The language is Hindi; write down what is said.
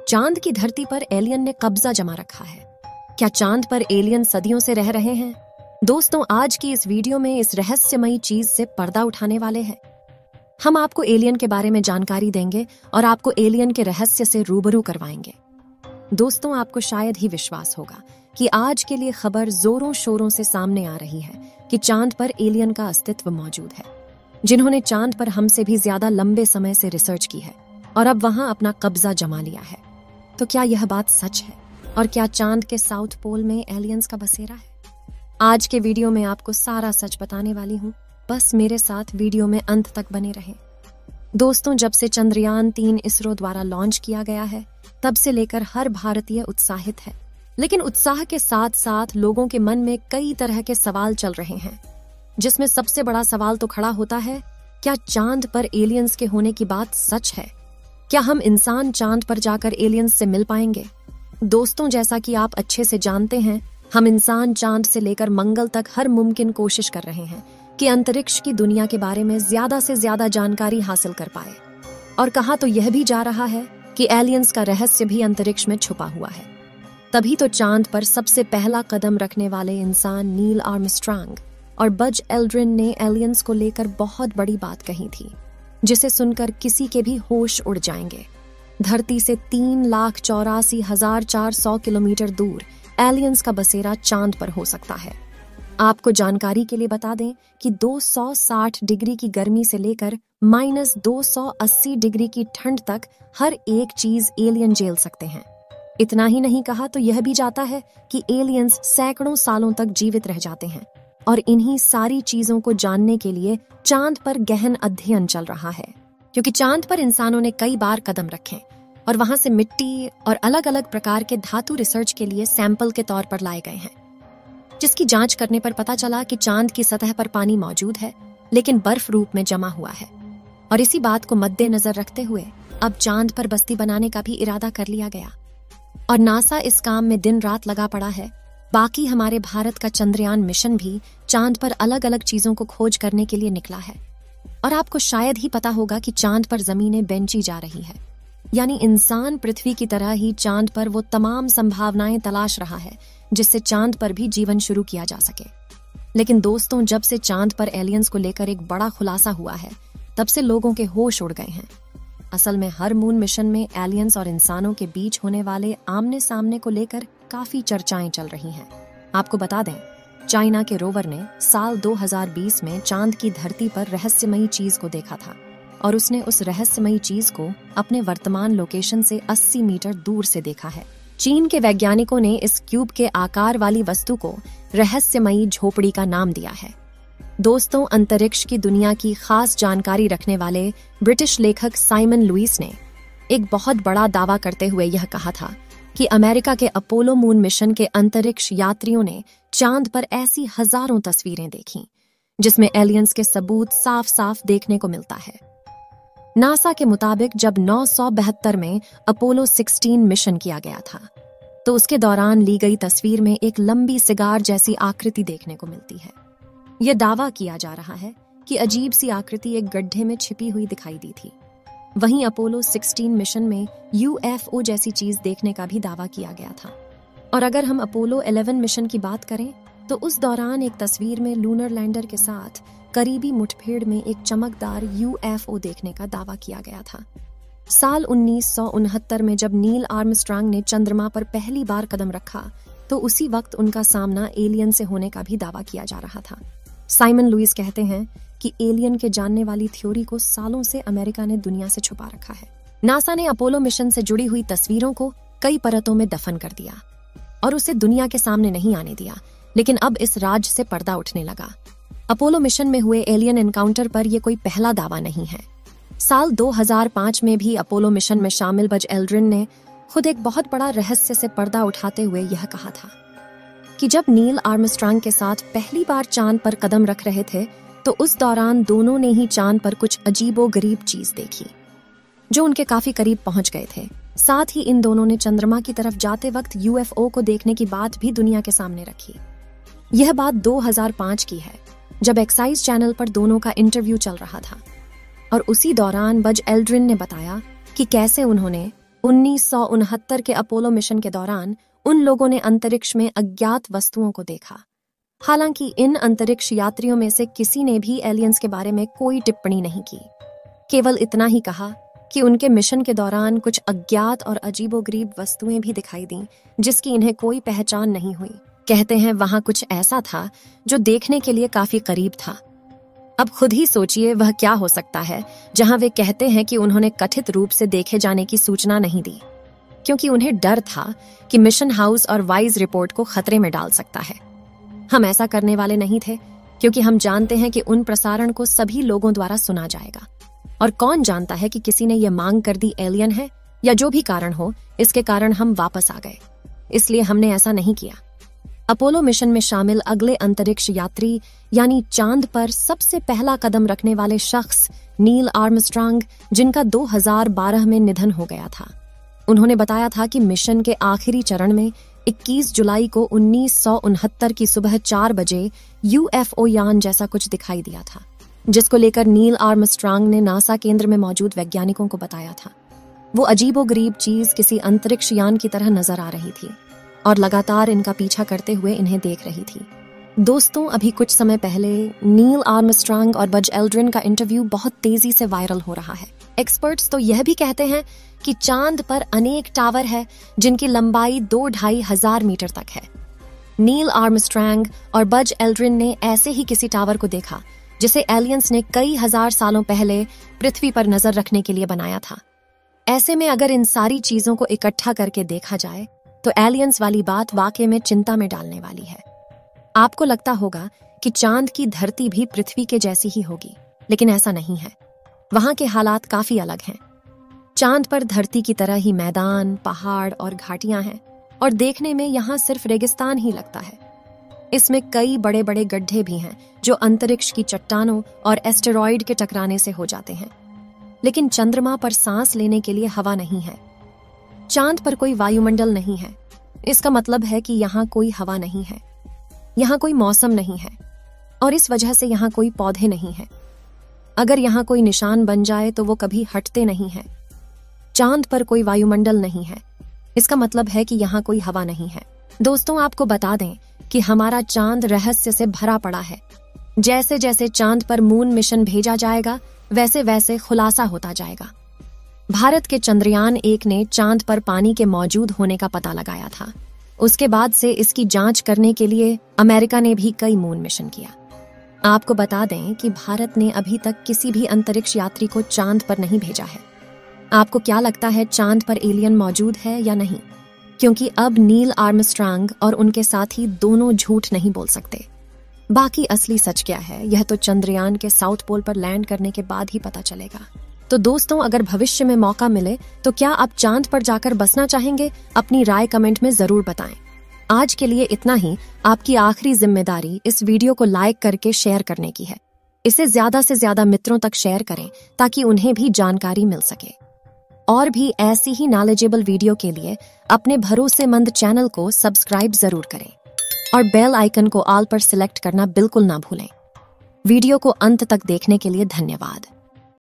चांद की धरती पर एलियन ने कब्जा जमा रखा है। क्या चांद पर एलियन सदियों से रह रहे हैं? दोस्तों, आज की इस वीडियो में इस रहस्यमयी चीज से पर्दा उठाने वाले हैं। हम आपको एलियन के बारे में जानकारी देंगे और आपको एलियन के रहस्य से रूबरू करवाएंगे। दोस्तों, आपको शायद ही विश्वास होगा कि आज के लिए खबर जोरों शोरों से सामने आ रही है कि चांद पर एलियन का अस्तित्व मौजूद है, जिन्होंने चांद पर हमसे भी ज्यादा लंबे समय से रिसर्च की है और अब वहां अपना कब्जा जमा लिया है। तो क्या यह बात सच है? और क्या चांद के साउथ पोल में एलियंस का बसेरा है? आज के वीडियो में आपको सारा सच बताने वाली हूँ। बस मेरे साथ वीडियो में अंत तक बने रहें। दोस्तों, जब से चंद्रयान 3 इसरो द्वारा लॉन्च किया गया है, तब से लेकर हर भारतीय उत्साहित है। लेकिन उत्साह के साथ साथ लोगों के मन में कई तरह के सवाल चल रहे हैं, जिसमें सबसे बड़ा सवाल तो खड़ा होता है, क्या चांद पर एलियंस के होने की बात सच है? क्या हम इंसान चांद पर जाकर एलियंस से मिल पाएंगे? दोस्तों, जैसा कि आप अच्छे से जानते हैं, हम इंसान चांद से लेकर मंगल तक हर मुमकिन कोशिश कर रहे हैं कि अंतरिक्ष की दुनिया के बारे में ज्यादा से ज्यादा जानकारी हासिल कर पाए। और कहा तो यह भी जा रहा है कि एलियंस का रहस्य भी अंतरिक्ष में छुपा हुआ है। तभी तो चांद पर सबसे पहला कदम रखने वाले इंसान नील आर्मस्ट्रांग और बज एल्ड्रिन ने एलियंस को लेकर बहुत बड़ी बात कही थी, जिसे सुनकर किसी के भी होश उड़ जाएंगे। धरती से 3,84,400 किलोमीटर दूर एलियंस का बसेरा चांद पर हो सकता है। आपको जानकारी के लिए बता दें कि 260 डिग्री की गर्मी से लेकर -280 डिग्री की ठंड तक हर एक चीज एलियन झेल सकते हैं। इतना ही नहीं, कहा तो यह भी जाता है कि एलियंस सैकड़ों सालों तक जीवित रह जाते हैं। और इन्हीं सारी चीजों को जानने के लिए चांद पर गहन अध्ययन चल रहा है, क्योंकि चांद पर इंसानों ने कई बार कदम रखे और वहां से मिट्टी और अलग अलग प्रकार के धातु रिसर्च के लिए सैंपल के तौर पर लाए गए हैं, जिसकी जांच करने पर पता चला कि चांद की सतह पर पानी मौजूद है, लेकिन बर्फ रूप में जमा हुआ है। और इसी बात को मद्देनजर रखते हुए अब चांद पर बस्ती बनाने का भी इरादा कर लिया गया और नासा इस काम में दिन रात लगा पड़ा है। बाकी हमारे भारत का चंद्रयान मिशन भी चांद पर अलग अलग चीजों को खोज करने के लिए निकला है। और आपको शायद ही पता होगा कि चांद पर जमीनें बेंची जा रही है, यानी इंसान पृथ्वी की तरह ही चांद पर वो तमाम संभावनाएं तलाश रहा है जिससे चांद पर भी जीवन शुरू किया जा सके। लेकिन दोस्तों, जब से चांद पर एलियंस को लेकर एक बड़ा खुलासा हुआ है, तब से लोगों के होश उड़ गए हैं। असल में हर मून मिशन में एलियंस और इंसानों के बीच होने वाले आमने सामने को लेकर काफी चर्चाएं चल रही हैं। आपको बता दें, चाइना के रोवर ने साल 2020 में चांद की धरती पर रहस्यमयी चीज को देखा था और उसने उस रहस्यमयी चीज को अपने वर्तमान लोकेशन से 80 मीटर दूर से देखा है। चीन के वैज्ञानिकों ने इस क्यूब के आकार वाली वस्तु को रहस्यमयी झोपड़ी का नाम दिया है। दोस्तों, अंतरिक्ष की दुनिया की खास जानकारी रखने वाले ब्रिटिश लेखक साइमन लुइस ने एक बहुत बड़ा दावा करते हुए यह कहा था कि अमेरिका के अपोलो मून मिशन के अंतरिक्ष यात्रियों ने चांद पर ऐसी हजारों तस्वीरें देखी जिसमें एलियंस के सबूत साफ साफ देखने को मिलता है। नासा के मुताबिक जब 972 में अपोलो 16 मिशन किया गया था, तो उसके दौरान ली गई तस्वीर में एक लंबी सिगार जैसी आकृति देखने को मिलती है। यह दावा किया जा रहा है कि अजीब सी आकृति एक गड्ढे में छिपी हुई दिखाई दी थी। वहीं अपोलो 16 मिशन में UFO जैसी चीज देखने का भी दावा किया गया था। और अगर हम अपोलो 11 मिशन की बात करें, तो उस दौरान एक तस्वीर में लूनर लैंडर के साथ करीबी मुठभेड़ में एक चमकदार UFO देखने का दावा किया गया था। साल 1969 में जब नील आर्मस्ट्रांग ने चंद्रमा पर पहली बार कदम रखा, तो उसी वक्त उनका सामना एलियन से होने का भी दावा किया जा रहा था। साइमन लुइस कहते हैं कि एलियन के जानने वाली थ्योरी को सालों से अमेरिका ने दुनिया से छुपा रखा है। नासा ने अपोलो मिशन से जुड़ी हुई तस्वीरों को कई परतों में दफन कर दिया और उसे दुनिया के सामने नहीं आने दिया, लेकिन अब इस राज से पर्दा उठने लगा। अपोलो मिशन में हुए एलियन एनकाउंटर पर यह कोई पहला दावा नहीं है। साल 2005 में भी अपोलो मिशन में शामिल बज एल्ड्रिन ने खुद एक बहुत बड़ा रहस्य से पर्दा उठाते हुए यह कहा था कि जब नील आर्मस्ट्रांग के साथ पहली बार चांद पर कदम रख रहे थे, तो उस दौरान दोनों ने ही चांद पर कुछ अजीबोगरीब चीज देखी जो उनके काफी करीब पहुंच गए थे। साथ ही इन दोनों ने चंद्रमा की तरफ जाते वक्त UFO को देखने की बात भी दुनिया के सामने रखी। यह बात 2005 की है, जब एक्साइज चैनल पर दोनों का इंटरव्यू चल रहा था। और उसी दौरान बज एल्ड्रिन ने बताया कि कैसे उन्होंने 1969 के अपोलो मिशन के दौरान उन लोगों ने अंतरिक्ष में अज्ञात वस्तुओं को देखा। हालांकि इन अंतरिक्ष यात्रियों में से किसी ने भी एलियंस के बारे में कोई टिप्पणी नहीं की, केवल इतना ही कहा कि उनके मिशन के दौरान कुछ अज्ञात और अजीबोगरीब वस्तुएं भी दिखाई दीं जिसकी इन्हें कोई पहचान नहीं हुई। कहते हैं वहां कुछ ऐसा था जो देखने के लिए काफी करीब था। अब खुद ही सोचिए वह क्या हो सकता है जहां वे कहते हैं कि उन्होंने कथित रूप से देखे जाने की सूचना नहीं दी, क्योंकि उन्हें डर था कि मिशन हाउस और वाइज रिपोर्ट को खतरे में डाल सकता है। हम ऐसा करने वाले नहीं थे, क्योंकि हम जानते हैं कि उन प्रसारण को सभी लोगों द्वारा सुना जाएगा, और कौन जानता है कि किसी ने यह मांग कर दी एलियन है, या जो भी कारण हो इसके कारण हम वापस आ गए, इसलिए हमने ऐसा नहीं किया। अपोलो मिशन में शामिल अगले अंतरिक्ष यात्री यानी चांद पर सबसे पहला कदम रखने वाले शख्स नील आर्मस्ट्रांग, जिनका 2012 में निधन हो गया था। उन्होंने बताया था कि मिशन के आखिरी चरण में 21 जुलाई को 1969 की सुबह 4 बजे यूएफओ यान जैसा कुछ दिखाई दिया था, जिसको लेकर नील आर्मस्ट्रांग ने नासा केंद्र में मौजूद वैज्ञानिकों को बताया था। वो अजीबोगरीब चीज किसी अंतरिक्ष यान की तरह नजर आ रही थी और लगातार इनका पीछा करते हुए इन्हें देख रही थी। दोस्तों, अभी कुछ समय पहले नील आर्मस्ट्रांग और बज एल्ड्रिन का इंटरव्यू बहुत तेजी से वायरल हो रहा है। एक्सपर्ट्स तो यह भी कहते हैं कि चांद पर अनेक टावर है जिनकी लंबाई 2-2.5 हजार मीटर तक है। नील आर्मस्ट्रांग और बज एल्ड्रिन ने ऐसे ही किसी टावर को देखा जिसे एलियंस ने कई हजार सालों पहले पृथ्वी पर नजर रखने के लिए बनाया था। ऐसे में अगर इन सारी चीजों को इकट्ठा करके देखा जाए तो एलियंस वाली बात वाकई में चिंता में डालने वाली है। आपको लगता होगा कि चांद की धरती भी पृथ्वी के जैसी ही होगी, लेकिन ऐसा नहीं है। वहां के हालात काफी अलग हैं। चांद पर धरती की तरह ही मैदान, पहाड़ और घाटियां हैं, और देखने में यहाँ सिर्फ रेगिस्तान ही लगता है। इसमें कई बड़े बड़े गड्ढे भी हैं जो अंतरिक्ष की चट्टानों और एस्टेरॉयड के टकराने से हो जाते हैं। लेकिन चंद्रमा पर सांस लेने के लिए हवा नहीं है। चांद पर कोई वायुमंडल नहीं है। इसका मतलब है कि यहाँ कोई हवा नहीं है, यहाँ कोई मौसम नहीं है, और इस वजह से यहाँ कोई पौधे नहीं है। अगर यहाँ कोई निशान बन जाए तो वो कभी हटते नहीं है। चांद पर कोई वायुमंडल नहीं है, इसका मतलब है कि यहाँ कोई हवा नहीं है। दोस्तों, आपको बता दें कि हमारा चांद रहस्य से भरा पड़ा है। जैसे जैसे चांद पर मून मिशन भेजा जाएगा वैसे वैसे खुलासा होता जाएगा। भारत के चंद्रयान 1 ने चांद पर पानी के मौजूद होने का पता लगाया था। उसके बाद से इसकी जांच करने के लिए अमेरिका ने भी कई मून मिशन किया। आपको बता दें कि भारत ने अभी तक किसी भी अंतरिक्ष यात्री को चांद पर नहीं भेजा है। आपको क्या लगता है, चांद पर एलियन मौजूद है या नहीं? क्योंकि अब नील आर्मस्ट्रांग और उनके साथी दोनों झूठ नहीं बोल सकते। बाकी असली सच क्या है, यह तो चंद्रयान के साउथ पोल पर लैंड करने के बाद ही पता चलेगा। तो दोस्तों, अगर भविष्य में मौका मिले तो क्या आप चांद पर जाकर बसना चाहेंगे? अपनी राय कमेंट में जरूर बताएं। आज के लिए इतना ही। आपकी आखिरी जिम्मेदारी इस वीडियो को लाइक करके शेयर करने की है। इसे ज्यादा से ज्यादा मित्रों तक शेयर करें ताकि उन्हें भी जानकारी मिल सके। और भी ऐसी ही नॉलेजेबल वीडियो के लिए अपने भरोसेमंद चैनल को सब्सक्राइब जरूर करें और बेल आइकन को ऑल पर सिलेक्ट करना बिल्कुल ना भूलें। वीडियो को अंत तक देखने के लिए धन्यवाद।